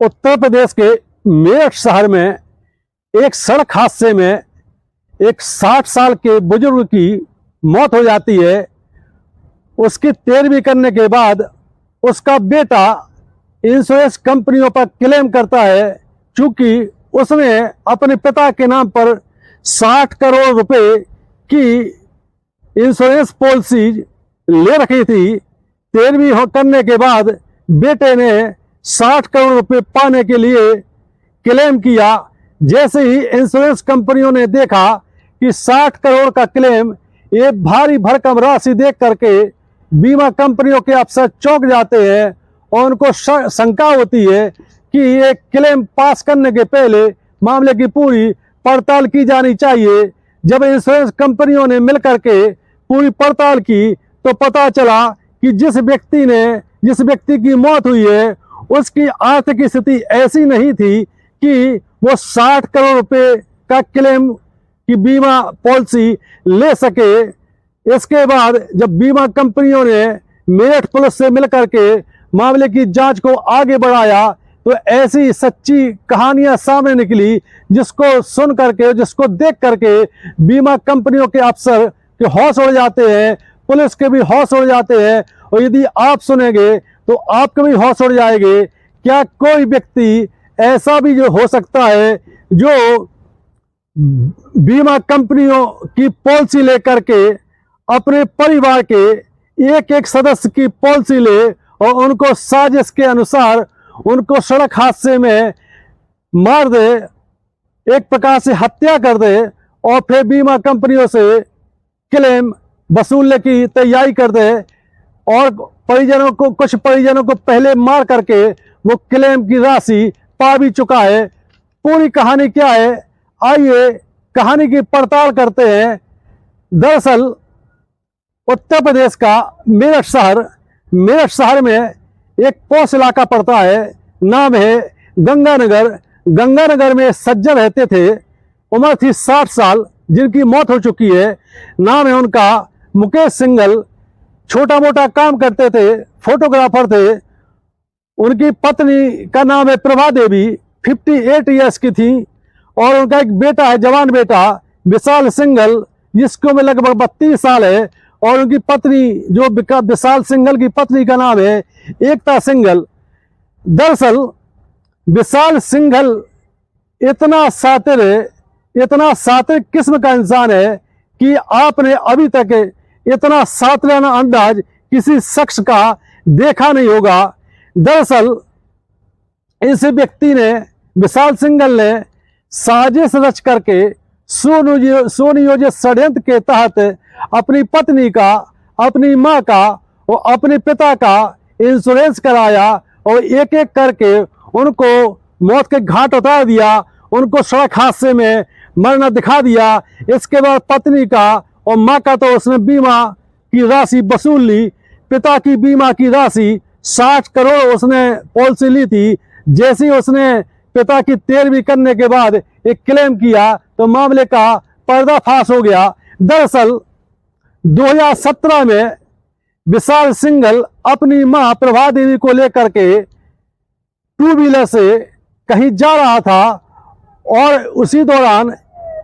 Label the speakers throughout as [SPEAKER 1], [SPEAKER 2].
[SPEAKER 1] उत्तर प्रदेश के मेरठ शहर में एक सड़क हादसे में एक 60 साल के बुजुर्ग की मौत हो जाती है। उसकी 13वीं करने के बाद उसका बेटा इंश्योरेंस कंपनियों पर क्लेम करता है, क्योंकि उसने अपने पिता के नाम पर 60 करोड़ रुपए की इंश्योरेंस पॉलिसी ले रखी थी। 13वीं करने के बाद बेटे ने 60 करोड़ रुपए पाने के लिए क्लेम किया। जैसे ही इंश्योरेंस कंपनियों ने देखा कि 60 करोड़ का क्लेम, ये भारी भरकम राशि देख करके बीमा कंपनियों के अफसर चौंक जाते हैं और उनको शंका होती है कि ये क्लेम पास करने के पहले मामले की पूरी पड़ताल की जानी चाहिए। जब इंश्योरेंस कंपनियों ने मिलकर के पूरी पड़ताल की तो पता चला कि जिस व्यक्ति की मौत हुई है उसकी आर्थिक स्थिति ऐसी नहीं थी कि वो 60 करोड़ रुपए का क्लेम की बीमा पॉलिसी ले सके। इसके बाद जब बीमा कंपनियों ने मेरठ पुलिस से मिलकर के मामले की जांच को आगे बढ़ाया तो ऐसी सच्ची कहानियां सामने निकली, जिसको सुन करके, जिसको देख करके बीमा कंपनियों के अफसर के होश उड़ जाते हैं, पुलिस के भी होश उड़ जाते हैं। और यदि आप सुनेंगे तो आपके भी होश उड़ जाएंगे। क्या कोई व्यक्ति ऐसा भी जो हो सकता है जो बीमा कंपनियों की पॉलिसी लेकर के अपने परिवार के एक एक सदस्य की पॉलिसी ले और उनको साजिश के अनुसार उनको सड़क हादसे में मार दे, एक प्रकार से हत्या कर दे और फिर बीमा कंपनियों से क्लेम वसूलने की तैयारी कर दे और कुछ परिजनों को पहले मार करके वो क्लेम की राशि पा भी चुका है। पूरी कहानी क्या है, आइए कहानी की पड़ताल करते हैं। दरअसल उत्तर प्रदेश का मेरठ शहर में एक पॉश इलाका पड़ता है, नाम है गंगानगर। गंगानगर में सज्जन रहते थे, उम्र थी 60 साल, जिनकी मौत हो चुकी है। नाम है उनका मुकेश सिंघल। छोटा मोटा काम करते थे, फोटोग्राफर थे। उनकी पत्नी का नाम है प्रभा देवी, 58 ईयर्स की थी। और उनका एक बेटा है, जवान बेटा विशाल सिंघल, जिसको में लगभग 32 साल है। और उनकी पत्नी जो विशाल सिंघल की पत्नी का नाम है एकता सिंघल। दरअसल विशाल सिंघल इतना सातिर किस्म का इंसान है कि आपने अभी तक इतना सातिराना अंदाज किसी शख्स का देखा नहीं होगा। दरअसल इस व्यक्ति ने, विशाल सिंघल ने साजिश रच करके सुनियोजित षड्यंत्र के तहत अपनी पत्नी का, अपनी मां का और अपने पिता का इंश्योरेंस कराया और एक एक करके उनको मौत के घाट उतार दिया, उनको सड़क हादसे में मरना दिखा दिया। इसके बाद पत्नी का और मां का तो उसने बीमा की राशि वसूल ली। पिता की बीमा की राशि 60 करोड़ उसने पॉलिसी ली थी। जैसे ही उसने पिता की 13वीं करने के बाद एक क्लेम किया तो मामले का पर्दाफाश हो गया। दरअसल 2017 में विशाल सिंघल अपनी मां प्रभा देवी को लेकर के 2 व्हीलर से कहीं जा रहा था और उसी दौरान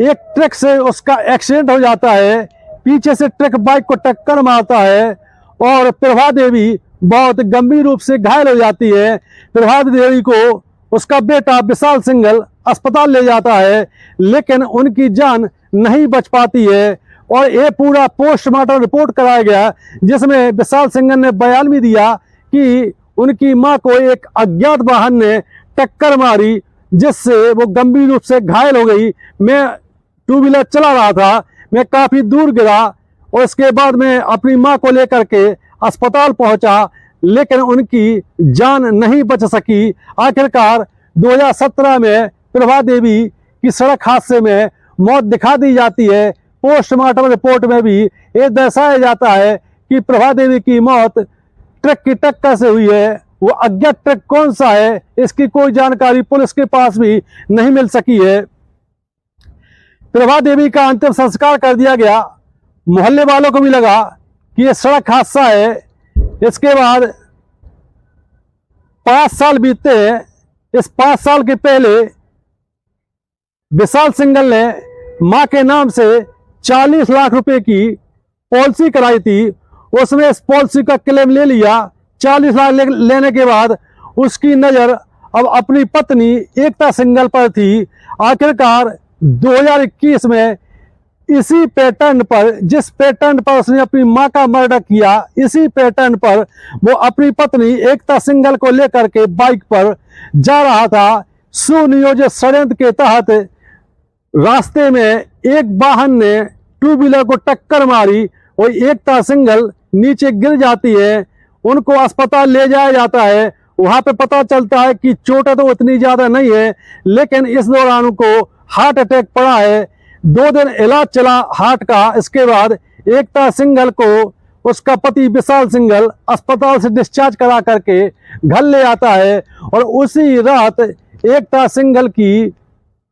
[SPEAKER 1] एक ट्रक से उसका एक्सीडेंट हो जाता है। पीछे से ट्रक बाइक को टक्कर मारता है और प्रभा देवी बहुत गंभीर रूप से घायल हो जाती है। प्रभा देवी को उसका बेटा विशाल सिंघल अस्पताल ले जाता है, लेकिन उनकी जान नहीं बच पाती है। और ये पूरा पोस्टमार्टम रिपोर्ट कराया गया, जिसमें विशाल सिंघल ने बयान भी दिया कि उनकी मां को एक अज्ञात वाहन ने टक्कर मारी, जिससे वो गंभीर रूप से घायल हो गई। मैं 2 व्हीलर चला रहा था, मैं काफी दूर गिरा और इसके बाद मैं अपनी मां को लेकर के अस्पताल पहुंचा, लेकिन उनकी जान नहीं बच सकी। आखिरकार 2017 में प्रभा देवी की सड़क हादसे में मौत दिखा दी जाती है। पोस्टमार्टम रिपोर्ट में भी ये दर्शाया जाता है कि प्रभा देवी की मौत ट्रक की टक्कर से हुई है। वो अज्ञात ट्रक कौन सा है, इसकी कोई जानकारी पुलिस के पास भी नहीं मिल सकी है। प्रभा देवी का अंतिम संस्कार कर दिया गया। मोहल्ले वालों को भी लगा कि ये सड़क हादसा है। इसके बाद 5 साल बीतते हैं, इस 5 साल के पहले विशाल सिंघल ने मां के नाम से 40 लाख रुपए की पॉलिसी कराई थी। उसने इस पॉलिसी का क्लेम ले लिया। 40 लाख लेने के बाद उसकी नजर अब अपनी पत्नी एकता सिंघल पर थी। आखिरकार 2021 में इसी पैटर्न पर, जिस पैटर्न पर उसने अपनी मां का मर्डर किया, इसी पैटर्न पर वो अपनी पत्नी एकता सिंघल को लेकर के बाइक पर जा रहा था। सुनियोजित षड्यंत्र के तहत रास्ते में एक वाहन ने 2 व्हीलर को टक्कर मारी और एकता सिंघल नीचे गिर जाती है। उनको अस्पताल ले जाया जाता है। वहां पे पता चलता है कि चोटें तो उतनी ज्यादा नहीं है, लेकिन इस दौरान उनको हार्ट अटैक पड़ा है। 2 दिन इलाज चला हार्ट का। इसके बाद एकता सिंघल को उसका पति विशाल सिंघल अस्पताल से डिस्चार्ज करा करके घर ले आता है और उसी रात एकता सिंघल की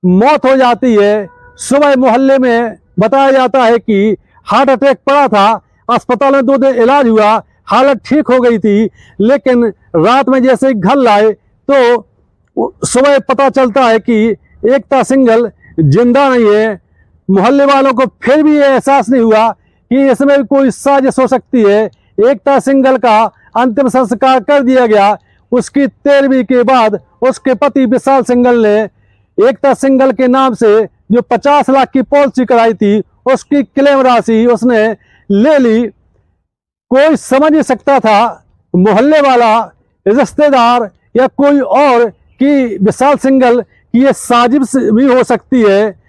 [SPEAKER 1] मौत हो जाती है। सुबह मोहल्ले में बताया जाता है कि हार्ट अटैक पड़ा था। अस्पताल में 2 दिन इलाज हुआ, हालत ठीक हो गई थी, लेकिन रात में जैसे ही घर लाए तो सुबह पता चलता है कि एकता सिंघल जिंदा नहीं है। मोहल्ले वालों को फिर भी ये एहसास नहीं हुआ कि इसमें भी कोई साजिश हो सकती है। एकता सिंघल का अंतिम संस्कार कर दिया गया। उसकी 13वीं के बाद उसके पति विशाल सिंघल ने एकता सिंघल के नाम से जो 50 लाख की पॉलिसी कराई थी, उसकी क्लेम राशि उसने ले ली। कोई समझ नहीं सकता था, मोहल्ले वाला, रिश्तेदार या कोई और, कि विशाल सिंघल की ये साजिश भी हो सकती है।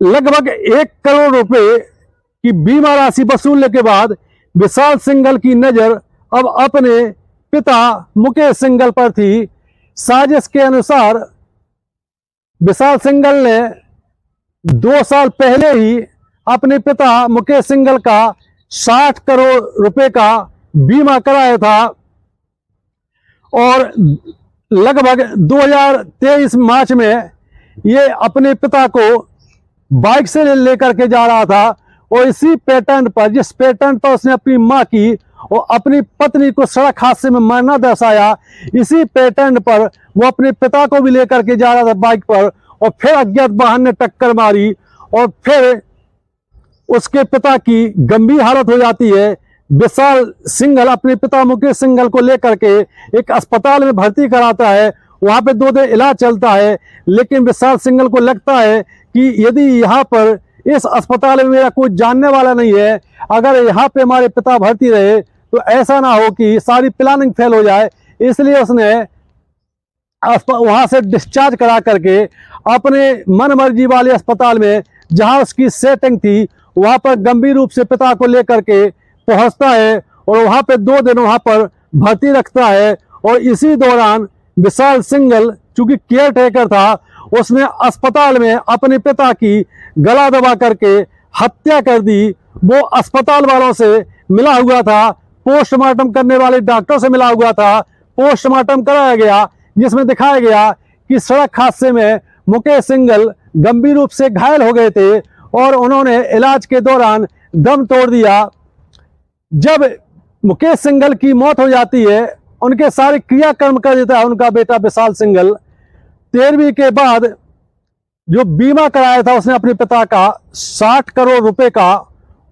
[SPEAKER 1] लगभग 1 करोड़ रुपए की बीमा राशि वसूलने के बाद विशाल सिंघल की नजर अब अपने पिता मुकेश सिंघल पर थी। साजिश के अनुसार विशाल सिंघल ने 2 साल पहले ही अपने पिता मुकेश सिंघल का 60 करोड़ रुपए का बीमा कराया था और लगभग 2023 मार्च में ये अपने पिता को बाइक से लेकर के जा रहा था और इसी पैटर्न पर, जिस पैटर्न पर उसने अपनी मां की और अपनी पत्नी को सड़क हादसे में मरना दर्शाया, इसी पैटर्न पर वो अपने पिता को भी लेकर के जा रहा था बाइक पर और फिर अज्ञात वाहन ने टक्कर मारी और फिर उसके पिता की गंभीर हालत हो जाती है। विशाल सिंघल अपने पिता मुकेश सिंघल को लेकर के एक अस्पताल में भर्ती कराता है। वहां पे 2 दिन इलाज चलता है, लेकिन विशाल सिंघल को लगता है कि यदि यहाँ पर इस अस्पताल में मेरा कोई जानने वाला नहीं है, अगर यहाँ पे हमारे पिता भर्ती रहे तो ऐसा ना हो कि सारी प्लानिंग फेल हो जाए। इसलिए उसने वहां से डिस्चार्ज करा करके अपने मन मर्जी वाले अस्पताल में, जहां उसकी सेटिंग थी, वहां पर गंभीर रूप से पिता को लेकर के पहुंचता है और वहां पे 2 दिन वहां पर भर्ती रखता है। और इसी दौरान विशाल सिंघल, चूंकि केयर टेकर था, उसने अस्पताल में अपने पिता की गला दबा करके हत्या कर दी। वो अस्पताल वालों से मिला हुआ था, पोस्टमार्टम करने वाले डॉक्टर से मिला हुआ था। पोस्टमार्टम कराया गया, जिसमें दिखाया गया कि सड़क हादसे में मुकेश सिंघल गंभीर रूप से घायल हो गए थे और उन्होंने इलाज के दौरान दम तोड़ दिया। जब मुकेश सिंघल की मौत हो जाती है, उनके सारे क्रियाकर्म कर देता है उनका बेटा विशाल सिंघल। 13वीं के बाद जो बीमा कराया था उसने अपने पिता का 60 करोड़ रुपए का,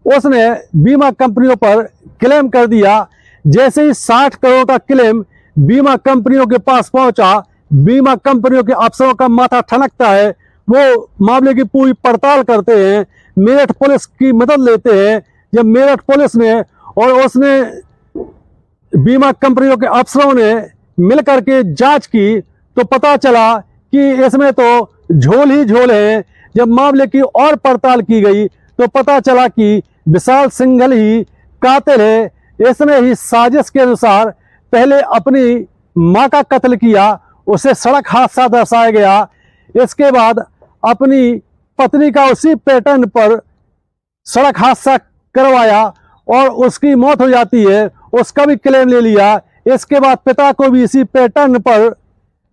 [SPEAKER 1] उसने बीमा कंपनियों पर क्लेम कर दिया। जैसे ही 60 करोड़ का क्लेम बीमा कंपनियों के पास पहुंचा, बीमा कंपनियों के अफसरों का माथा ठनकता है। वो मामले की पूरी पड़ताल करते हैं, मेरठ पुलिस की मदद लेते हैं। जब मेरठ पुलिस ने और उसने बीमा कंपनियों के अफसरों ने मिलकर के जांच की तो पता चला कि इसमें तो झोल ही झोल है। जब मामले की और पड़ताल की गई तो पता चला कि विशाल सिंघल ही कातिल है। इसने ही साजिश के अनुसार पहले अपनी मां का कत्ल किया, उसे सड़क हादसा दर्शाया गया। इसके बाद अपनी पत्नी का उसी पैटर्न पर सड़क हादसा करवाया और उसकी मौत हो जाती है, उसका भी क्लेम ले लिया। इसके बाद पिता को भी इसी पैटर्न पर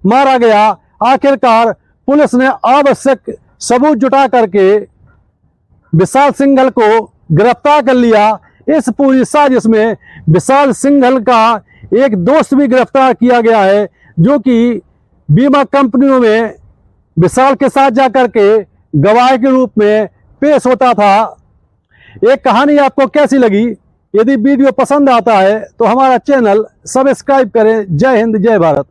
[SPEAKER 1] मारा गया। आखिरकार पुलिस ने आवश्यक सबूत जुटा करके विशाल सिंघल को गिरफ्तार कर लिया। इस पूरी साजिश में विशाल सिंघल का एक दोस्त भी गिरफ्तार किया गया है, जो कि बीमा कंपनियों में विशाल के साथ जाकर के गवाह के रूप में पेश होता था। ये कहानी आपको कैसी लगी? यदि वीडियो पसंद आता है तो हमारा चैनल सब्सक्राइब करें। जय हिंद, जय भारत।